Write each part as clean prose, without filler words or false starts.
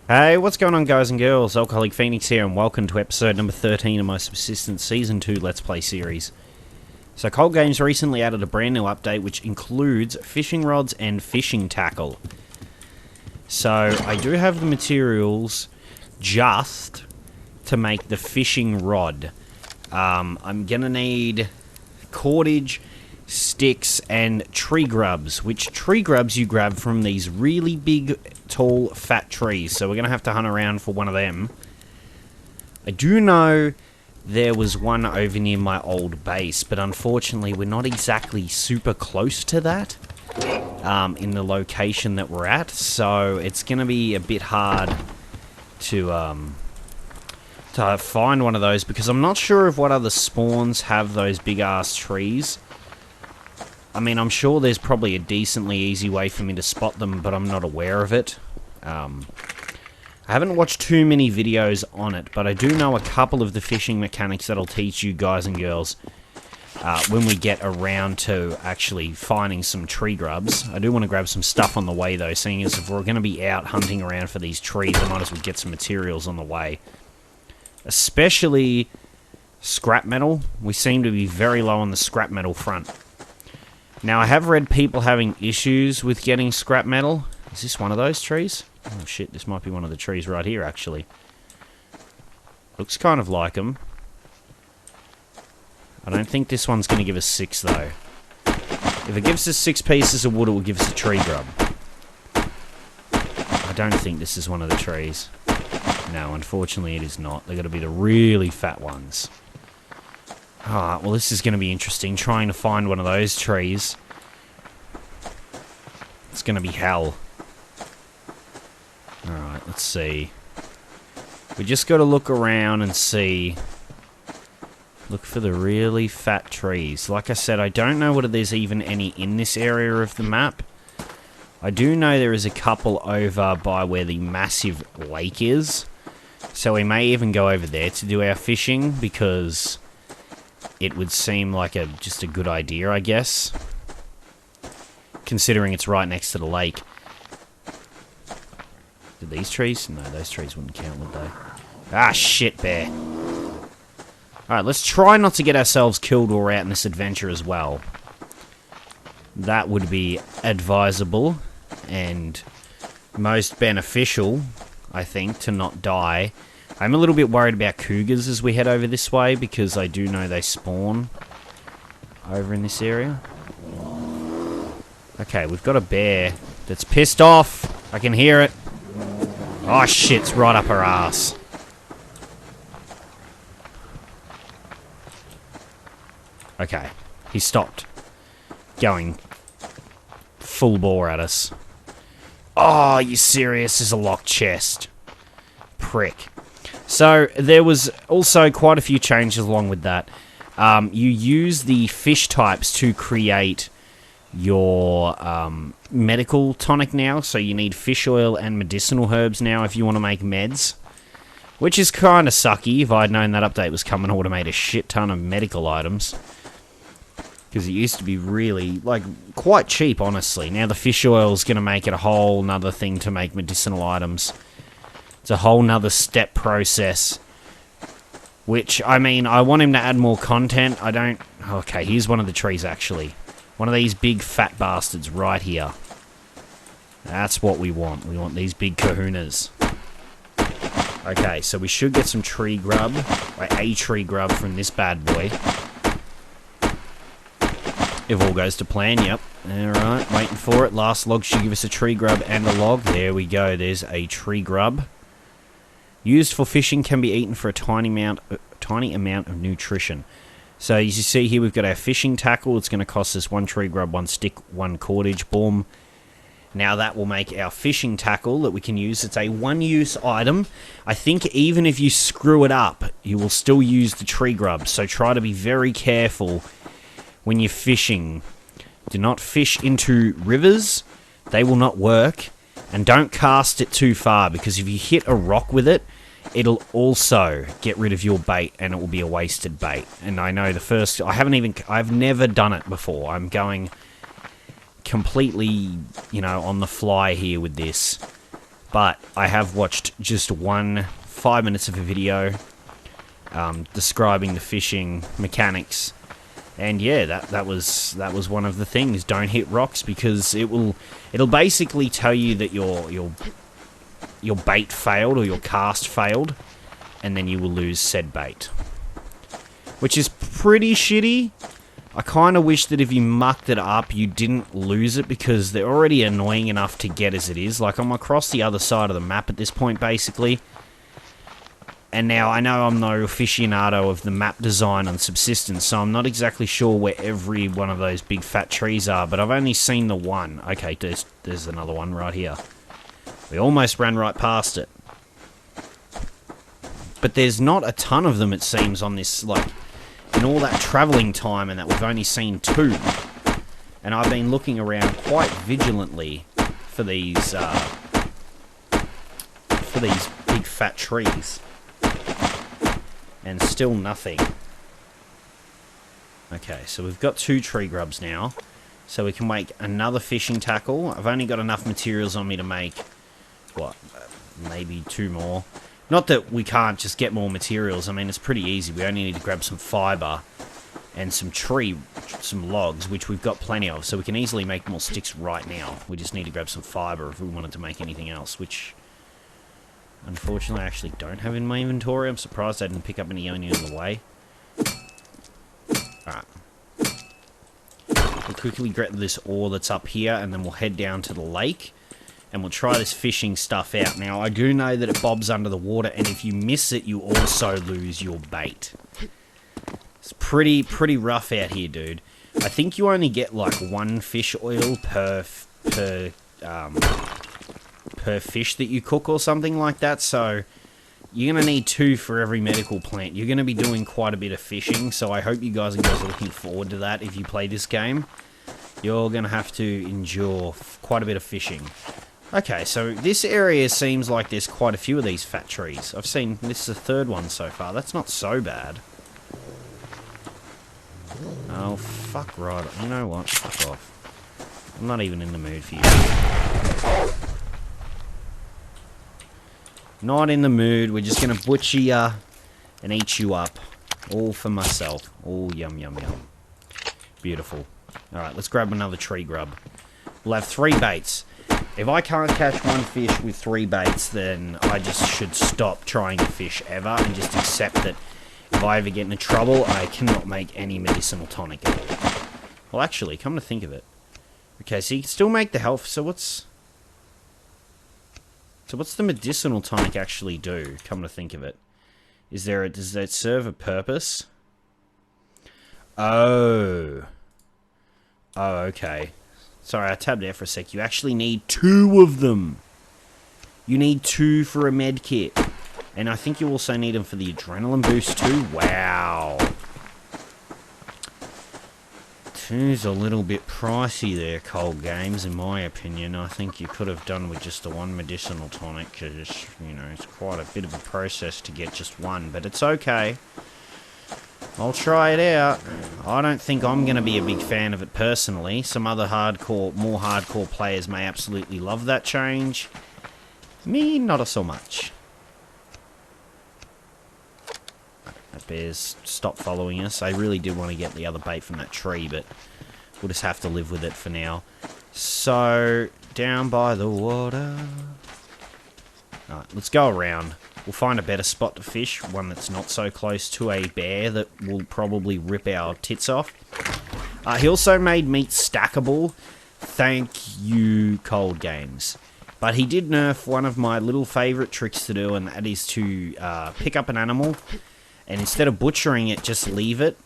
Hey, what's going on, guys and girls? Alcoholic Phoenix here, and welcome to episode number 13 of my Subsistence Season 2 Let's Play series. So, Cold Games recently added a brand new update which includes fishing rods and fishing tackle. So, I do have the materials just to make the fishing rod. I'm gonna need cordage, sticks, and tree grubs, which tree grubs you grab from these really big, tall, fat trees. So we're going to have to hunt around for one of them. I do know there was one over near my old base, but unfortunately we're not exactly super close to that in the location that we're at. So it's going to be a bit hard to find one of those, because I'm not sure of what other spawns have those big-ass trees. I mean, I'm sure there's probably a decently easy way for me to spot them, but I'm not aware of it. I haven't watched too many videos on it, but I do know a couple of the fishing mechanics that'll teach you guys and girls when we get around to actually finding some tree grubs. I do want to grab some stuff on the way, though, seeing as if we're going to be out hunting around for these trees, I might as well get some materials on the way. Especially scrap metal. We seem to be very low on the scrap metal front. Now, I have read people having issues with getting scrap metal. Is this one of those trees? Oh shit, this might be one of the trees right here, actually. Looks kind of like them. I don't think this one's going to give us 6, though. If it gives us 6 pieces of wood, it will give us a tree grub. I don't think this is one of the trees. No, unfortunately it is not. They're going to be the really fat ones. Alright, well, this is going to be interesting, trying to find one of those trees. It's going to be hell. Alright, let's see. We just got to look around and see. Look for the really fat trees. Like I said, I don't know whether there's even any in this area of the map. I do know there is a couple over by where the massive lake is. So we may even go over there to do our fishing, because it would seem like just a good idea, I guess. Considering it's right next to the lake. Did these trees? No, those trees wouldn't count, would they? Ah, shit, bear. Alright, let's try not to get ourselves killed while we're out in this adventure as well. That would be advisable and most beneficial, I think, to not die. I'm a little bit worried about cougars as we head over this way, because I do know they spawn over in this area. Okay, we've got a bear that's pissed off. I can hear it. Oh shit, it's right up her ass. Okay, he stopped going full bore at us. Oh, you serious? There's a locked chest. Prick. So, there was also quite a few changes along with that. You use the fish types to create your medical tonic now. So you need fish oil and medicinal herbs now if you want to make meds. Which is kind of sucky. If I'd known that update was coming, I would have made a shit ton of medical items. Because it used to be really, quite cheap, honestly. Now the fish oil is going to make it a whole nother thing to make medicinal items. It's a whole nother step process. Which, I mean, I want him to add more content. I don't... Okay, here's one of the trees, actually. One of these big fat bastards right here. That's what we want. We want these big kahunas. Okay, so we should get some tree grub. Or a tree grub from this bad boy. If all goes to plan, yep. Alright, waiting for it. Last log should give us a tree grub and a log. There we go, there's a tree grub. Used for fishing, can be eaten for a tiny amount of nutrition. So as you see here, we've got our fishing tackle. It's going to cost us 1 tree grub, 1 stick, 1 cordage. Boom. Now that will make our fishing tackle that we can use. It's a one-use item. I think even if you screw it up, you will still use the tree grub. So try to be very careful when you're fishing. Do not fish into rivers. They will not work. And don't cast it too far, because if you hit a rock with it, it'll also get rid of your bait, and it will be a wasted bait. And I know I've never done it before. I'm going completely, on the fly here with this. but I have watched just 5 minutes of a video describing the fishing mechanics, and yeah, that was one of the things. Don't hit rocks, because it'll basically tell you that your bait failed or your cast failed, and then you will lose said bait, which is pretty shitty. I kind of wish that if you mucked it up, you didn't lose it, because they're already annoying enough to get as it is. Like, I'm across the other side of the map at this point, basically. And now, I know I'm no aficionado of the map design on Subsistence, so I'm not exactly sure where every one of those big fat trees are, but I've only seen the one. Okay, there's another one right here. We almost ran right past it. But there's not a ton of them, it seems, on this, like, in all that travelling time, and that we've only seen 2. And I've been looking around quite vigilantly for these big fat trees. And still nothing. Okay, so we've got 2 tree grubs now. So we can make another fishing tackle. I've only got enough materials on me to make, what, maybe 2 more. Not that we can't just get more materials. I mean, it's pretty easy. We only need to grab some fibre and some logs, which we've got plenty of. So we can easily make more sticks right now. We just need to grab some fibre if we wanted to make anything else, which, unfortunately, I actually don't have in my inventory. I'm surprised I didn't pick up any only on the way. Alright. We'll quickly get this ore that's up here, and then we'll head down to the lake. And we'll try this fishing stuff out. Now, I do know that it bobs under the water, and if you miss it, you also lose your bait. It's pretty rough out here, dude. I think you only get, like, 1 fish oil per fish that you cook or something like that, so you're going to need 2 for every medical plant. You're going to be doing quite a bit of fishing, so I hope you guys are looking forward to that if you play this game. You're going to have to endure quite a bit of fishing. Okay, so this area seems like there's quite a few of these fat trees. I've seen, this is the 3rd one so far. That's not so bad. Oh, fuck right. You know what? Fuck off. I'm not even in the mood for you. Not in the mood. We're just going to butcher you and eat you up. All for myself. Oh, yum, yum, yum. Beautiful. Alright, let's grab another tree grub. We'll have 3 baits. If I can't catch 1 fish with 3 baits, then I just should stop trying to fish ever and just accept that if I ever get into trouble, I cannot make any medicinal tonic at all. Well, actually, come to think of it. Okay, so you can still make the health, so what's the medicinal tonic actually do, come to think of it? Does that serve a purpose? Oh, okay. Sorry, I tabbed out for a sec. You actually need 2 of them. You need 2 for a med kit. And I think you also need them for the adrenaline boost too. Wow. 2's a little bit pricey there, Cold Games, in my opinion. I think you could have done with just the 1 medicinal tonic, because, you know, it's quite a bit of a process to get just 1, but it's okay. I'll try it out. I don't think I'm going to be a big fan of it personally. Some other more hardcore players may absolutely love that change. Me, not so much. That bear's stopped following us. I really did want to get the other bait from that tree, but we'll just have to live with it for now. So, down by the water. Alright, let's go around. We'll find a better spot to fish, one that's not so close to a bear that will probably rip our tits off. He also made meat stackable. Thank you, Cold Games. But he did nerf one of my little favourite tricks to do, and that is to pick up an animal, and instead of butchering it, just leave it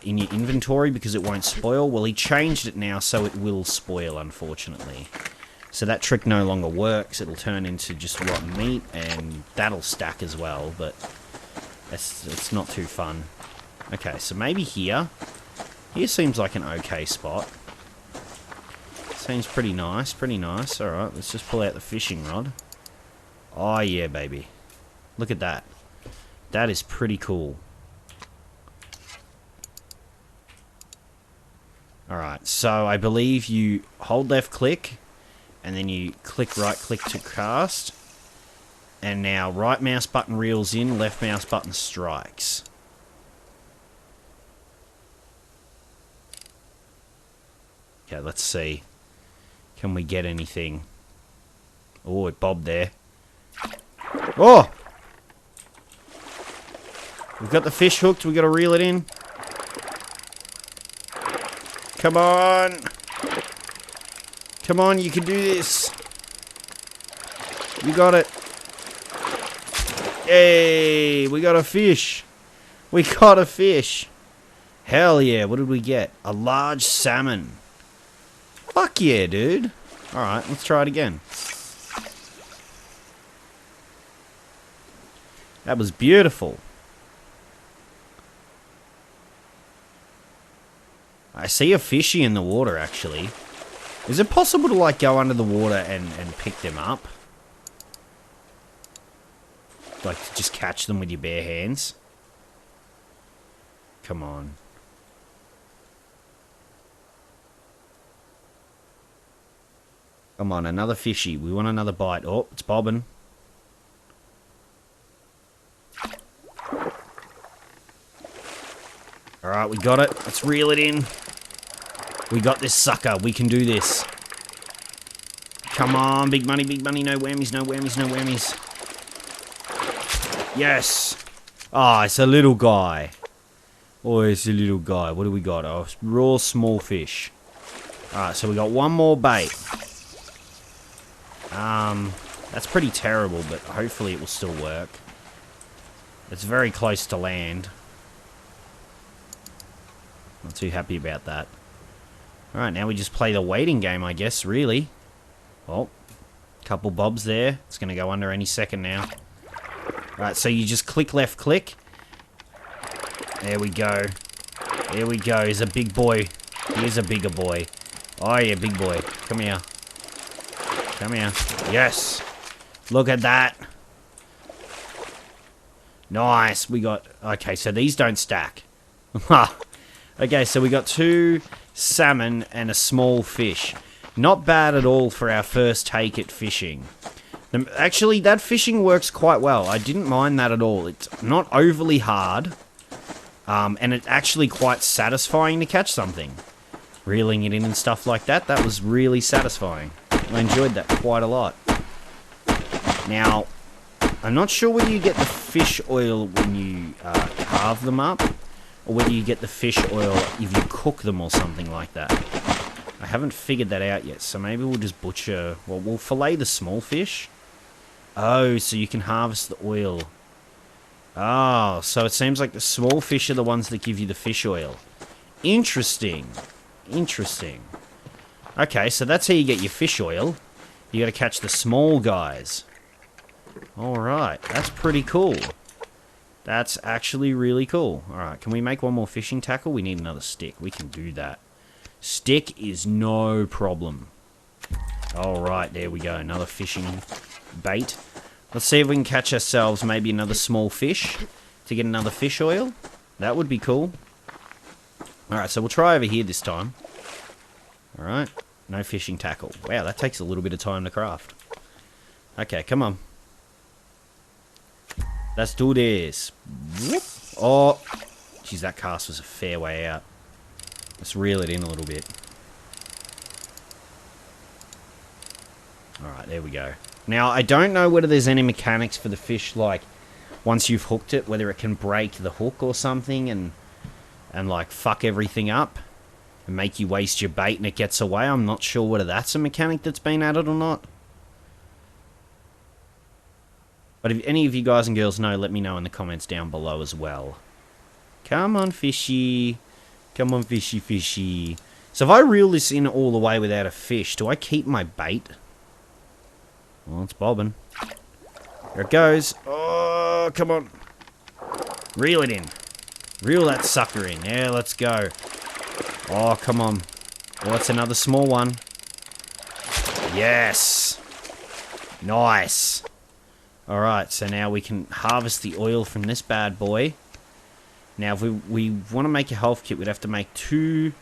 in your inventory because it won't spoil. Well, he changed it now so it will spoil, unfortunately. So that trick no longer works. It'll turn into just rotten meat, and that'll stack as well, but it's not too fun. Okay, so maybe here. Here seems like an okay spot. Seems pretty nice, pretty nice. Alright, let's just pull out the fishing rod. Oh yeah, baby. Look at that. That is pretty cool. Alright, so I believe you hold left click, And then you right click to cast. And now right mouse button reels in, left mouse button strikes. Okay, let's see. Can we get anything? Oh, it bobbed there. Oh! We've got the fish hooked. We've got to reel it in. Come on. Come on, you can do this. You got it. Hey, we got a fish. We got a fish. Hell yeah, what did we get? A large salmon. Fuck yeah, dude. Alright, let's try it again. That was beautiful. I see a fishy in the water, actually. Is it possible to, like, go under the water and pick them up? Like, just catch them with your bare hands? Come on. Come on, another fishy. We want another bite. Oh, it's bobbing. Alright, we got it. Let's reel it in. We got this sucker. We can do this. Come on, big money, big money. No whammies, no whammies, no whammies. Yes. Ah, it's a little guy. Oh, it's a little guy. What do we got? Oh, raw small fish. Alright, so we got one more bait. That's pretty terrible, but hopefully it will still work. It's very close to land. Not too happy about that. Alright, now we just play the waiting game, I guess, really. Oh, couple bobs there. It's going to go under any second now. Alright, so you just click left click. There we go. There we go. He's a big boy. Here's a bigger boy. Oh yeah, big boy. Come here. Come here. Yes. Look at that. Nice. We got... Okay, so these don't stack. Okay, so we got 2 salmon and a small fish. Not bad at all for our first take at fishing. Actually, that fishing works quite well. I didn't mind that at all. It's not overly hard. And it's actually quite satisfying to catch something. Reeling it in and stuff like that, that was really satisfying. I enjoyed that quite a lot. Now, I'm not sure whether you get the fish oil when you carve them up, or whether you get the fish oil if you cook them or something like that. I haven't figured that out yet, so maybe we'll just butcher... Well, we'll fillet the small fish. Oh, so you can harvest the oil. Oh, so it seems like the small fish are the ones that give you the fish oil. Interesting. Interesting. Okay, so that's how you get your fish oil. You gotta catch the small guys. Alright, that's pretty cool. That's actually really cool. Alright, can we make one more fishing tackle? We need another stick. We can do that. Stick is no problem. Alright, there we go. Another fishing bait. Let's see if we can catch ourselves maybe another small fish to get another fish oil. That would be cool. Alright, so we'll try over here this time. Alright, no fishing tackle. Wow, that takes a little bit of time to craft. Okay, come on. Let's do this. Whoop. Oh, geez, that cast was a fair way out. Let's reel it in a little bit. Alright, there we go. Now, I don't know whether there's any mechanics for the fish, like, once you've hooked it, whether it can break the hook or something and like, fuck everything up and make you waste your bait and it gets away. I'm not sure whether that's a mechanic that's been added or not. But if any of you guys and girls know, let me know in the comments down below as well. Come on, fishy. Come on, fishy, fishy. So if I reel this in all the way without a fish, do I keep my bait? Well, it's bobbing. There it goes. Oh, come on. Reel it in. Reel that sucker in. Yeah, let's go. Oh, come on. Oh, that's another small one. Yes. Nice. Alright, so now we can harvest the oil from this bad boy. Now, if we want to make a health kit, we'd have to make 2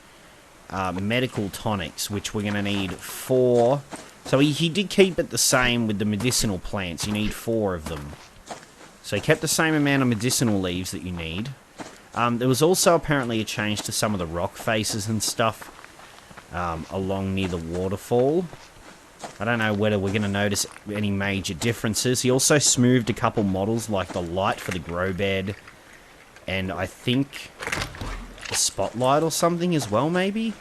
medical tonics, which we're going to need 4 So he did keep it the same with the medicinal plants. You need 4 of them. So he kept the same amount of medicinal leaves that you need. There was also apparently a change to some of the rock faces and stuff along near the waterfall. I don't know whether we're going to notice any major differences. He also smoothed a couple models like the light for the grow bed. And I think the spotlight or something as well, maybe?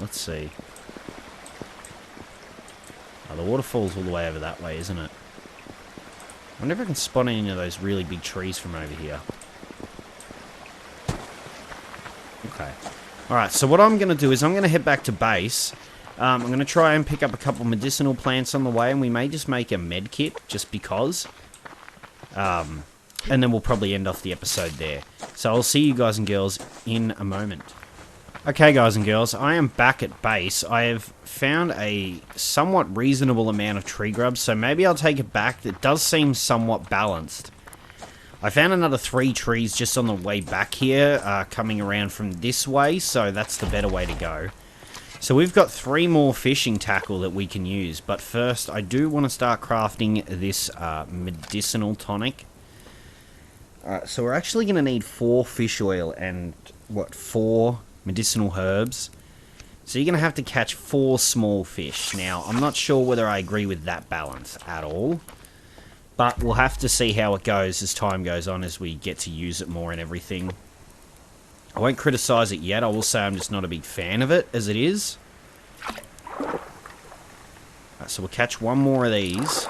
Let's see. Oh, the waterfall's all the way over that way, isn't it? I wonder if I can spot any of those really big trees from over here. Okay. Alright, so what I'm going to do is I'm going to head back to base. I'm going to try and pick up a couple medicinal plants on the way, and we may just make a med kit, just because. And then we'll probably end off the episode there. So I'll see you guys and girls in a moment. Okay, guys and girls, I am back at base. I have found a somewhat reasonable amount of tree grubs, so maybe I'll take it back. It does seem somewhat balanced. I found another 3 trees just on the way back here, coming around from this way, so that's the better way to go. So we've got 3 more fishing tackle that we can use, but first I do want to start crafting this medicinal tonic. Alright, so we're actually going to need 4 fish oil and, 4 medicinal herbs. So you're going to have to catch 4 small fish. Now, I'm not sure whether I agree with that balance at all. But we'll have to see how it goes as time goes on, as we get to use it more and everything. I won't criticise it yet. I will say I'm just not a big fan of it as it is. Right, so we'll catch 1 more of these.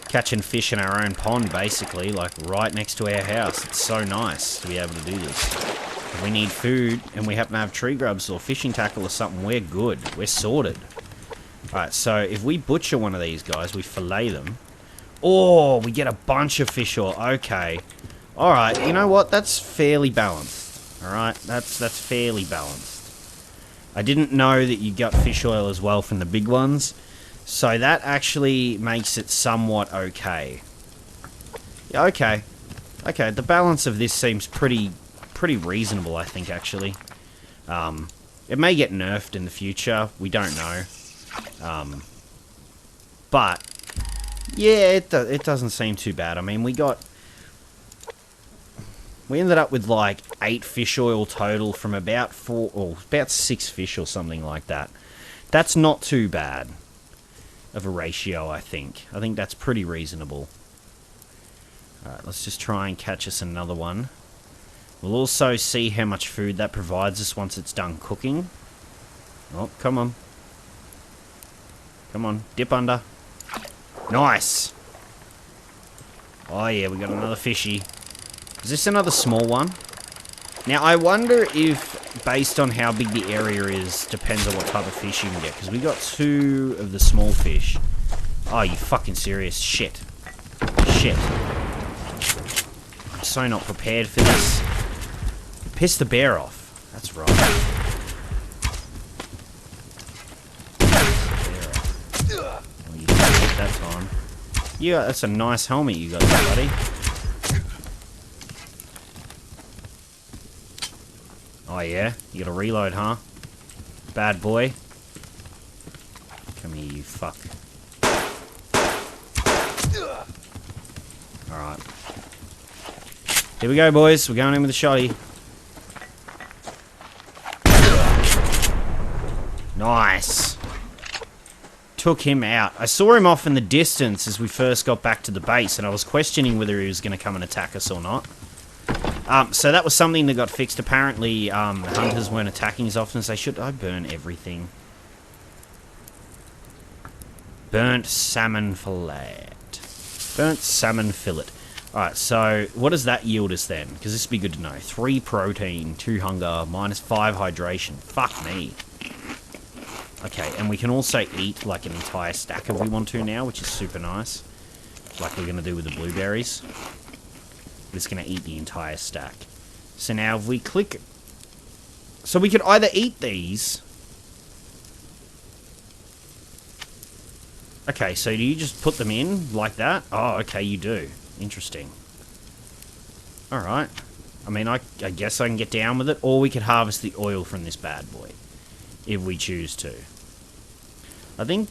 Catching fish in our own pond, basically, like right next to our house. It's so nice to be able to do this. If we need food and we happen to have tree grubs or fishing tackle or something, we're good. We're sorted. Alright, so if we butcher one of these guys, we fillet them. Oh, we get a bunch of fish oil. Okay. Alright, you know what? That's fairly balanced. Alright, that's fairly balanced. I didn't know that you got fish oil as well from the big ones. So that actually makes it somewhat okay. Yeah, okay. Okay, the balance of this seems pretty reasonable, I think, actually. It may get nerfed in the future. We don't know. But yeah, it doesn't seem too bad. I mean, we ended up with like 8 fish oil total from about 6 fish or something like that. That's not too bad of a ratio, I think. I think that's pretty reasonable. Alright, let's just try and catch us another one. We'll also see how much food that provides us once it's done cooking. Oh, come on. Come on, dip under. Nice! Oh yeah, we got another fishy. Is this another small one? Now, I wonder if, based on how big the area is, depends on what type of fish you can get. Because we got 2 of the small fish. Oh, you fucking serious? Shit. Shit. I'm so not prepared for this. Piss the bear off. That's right. Oh, you didn't get that time. Yeah, that's a nice helmet you got there, buddy. Oh yeah? You gotta reload, huh? Bad boy. Come here, you fuck. Alright. Here we go, boys. We're going in with a shotty. Nice. Took him out. I saw him off in the distance as we first got back to the base, and I was questioning whether he was going to come and attack us or not. So that was something that got fixed. Apparently, hunters weren't attacking as often as they should. I burn everything. Burnt salmon fillet. Burnt salmon fillet. Alright, so what does that yield us then? Because this would be good to know. 3 protein, 2 hunger, -5 hydration. Fuck me. Okay, and we can also eat like an entire stack if we want to now, which is super nice. Like we're going to do with the blueberries. We're just going to eat the entire stack. So now if we click... So we could either eat these... Okay, so do you just put them in like that? Oh, okay, you do. Interesting. Alright. I mean, I guess I can get down with it, or we could harvest the oil from this bad boy. If we choose to. I think...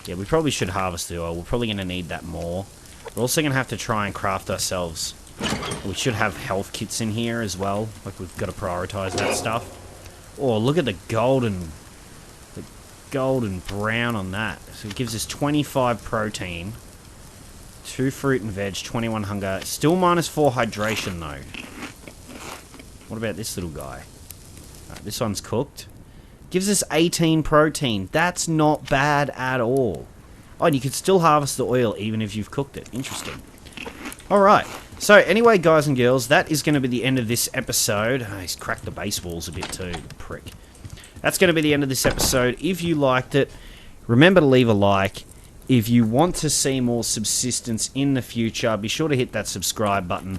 Yeah, we probably should harvest the oil. We're probably going to need that more. We're also going to have to try and craft ourselves. We should have health kits in here as well. Like, we've got to prioritize that stuff. Oh, look at the golden brown on that. So it gives us 25 protein, 2 fruit and veg, 21 hunger. Still -4 hydration, though. What about this little guy? Right, this one's cooked. Gives us 18 protein. That's not bad at all. Oh, and you can still harvest the oil even if you've cooked it. Interesting. Alright. So, anyway, guys and girls, that is going to be the end of this episode. Oh, he's cracked the base walls a bit too, prick. That's going to be the end of this episode. If you liked it, remember to leave a like. If you want to see more Subsistence in the future, be sure to hit that subscribe button.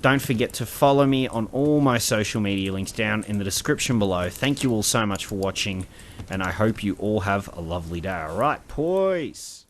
Don't forget to follow me on all my social media links down in the description below. Thank you all so much for watching, and I hope you all have a lovely day. Alright, peace.